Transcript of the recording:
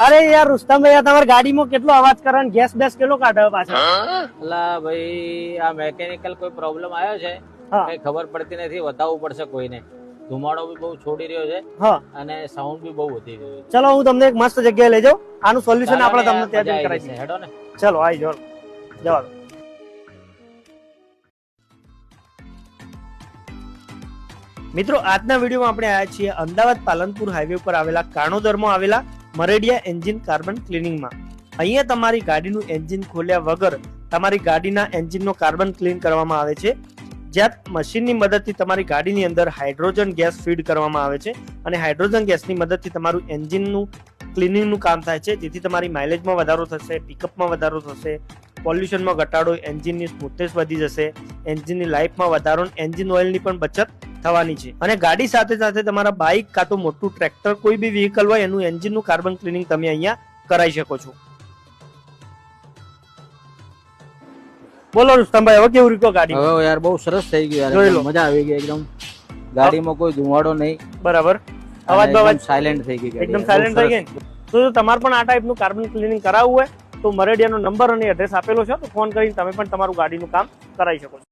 અરે યાર રુસ્તમભાઈ તમારી ગાડીમાં કેટલો અવાજ કરે ને ગેસ બેસ કેટલો કાઢે પાછળ? અલા ભાઈ આ મેકેનિકલ કોઈ પ્રોબ્લેમ આવ્યો છે હા. કઈ ખબર પડતી નથી, બતાવવું પડશે કોઈને. ધુમાડો બી બહુ છોડી રહ્યો છે હા અને સાઉન્ડ બી બહુ વધી રહ્યું છે. ચલો હું તમને એક મસ્ત જગ્યાએ લઈ જાઉં, આનું સોલ્યુશન આપણે ચાલો તમને ને, ત્યાં મજા કરાવી આવી દઈએ. જશે. હેડો ને. ચલો આવી જાઓ, જવા દો. મિત્રો આજના વિડીયોમાં આપણે આવ્યા છીએ અમદાવાદ પાલનપુર હાઈવે ઉપર આવેલા કાણોદરમાં આવેલા મરેડિયા એન્જિન કાર્બન ક્લિનિંગમાં. અહીંયા તમારી ગાડીનું એન્જિન ખોલ્યા વગર તમારી ગાડીના એન્જિનનો કાર્બન ક્લીન કરવામાં આવે છે, જ્યાં મશીનની મદદથી તમારી ગાડીની અંદર હાઇડ્રોજન ગેસ ફીડ કરવામાં આવે છે અને હાઇડ્રોજન ગેસની મદદથી તમારું એન્જિનનું ક્લિનિંગનું કામ થાય છે, જેથી તમારી માઇલેજમાં વધારો થશે, પિકઅપમાં વધારો થશે, પોલ્યુશનમાં ઘટાડો, એન્જિનની સ્મૂથનેસ વધી જશે, એન્જિનની લાઈફમાં વધારો, એન્જિન ઓઇલની પણ બચત થવાની છે. અને ગાડી સાથે સાથે તમારા બાઇક કાં તો મોટું ટ્રેક્ટર કોઈ બી વ્હીકલ હોય એનું એન્જિનનું કાર્બન ક્લિનિંગ તમે અહીંયા કરાવી શકો છો. બોલો રુસ્તમભાઈ, હવે કેવું રીતો ગાડી? હવે યાર બહુ સરસ થઈ ગયું જોઈ યાર, લો. મજા આવી ગઈ એકદમ. ગાડીમાં કોઈ ધુમાડો નહીં, બરાબર, અવાજ બવાજ સાયલેન્ટ થઈ ગઈ ગાડી. એકદમ બહુ સાયલેન્ટ થઈ સરસ. ગઈ ને? તો જો તમારે પણ આ ટાઈપનું કાર્બન ક્લિનિંગ કરાવવું હોય તો મરેડિયાનો નંબર અને એડ્રેસ આપેલો છે, તો ફોન કરીને તમે પણ તમારું ગાડીનું કામ કરાવી શકો છો.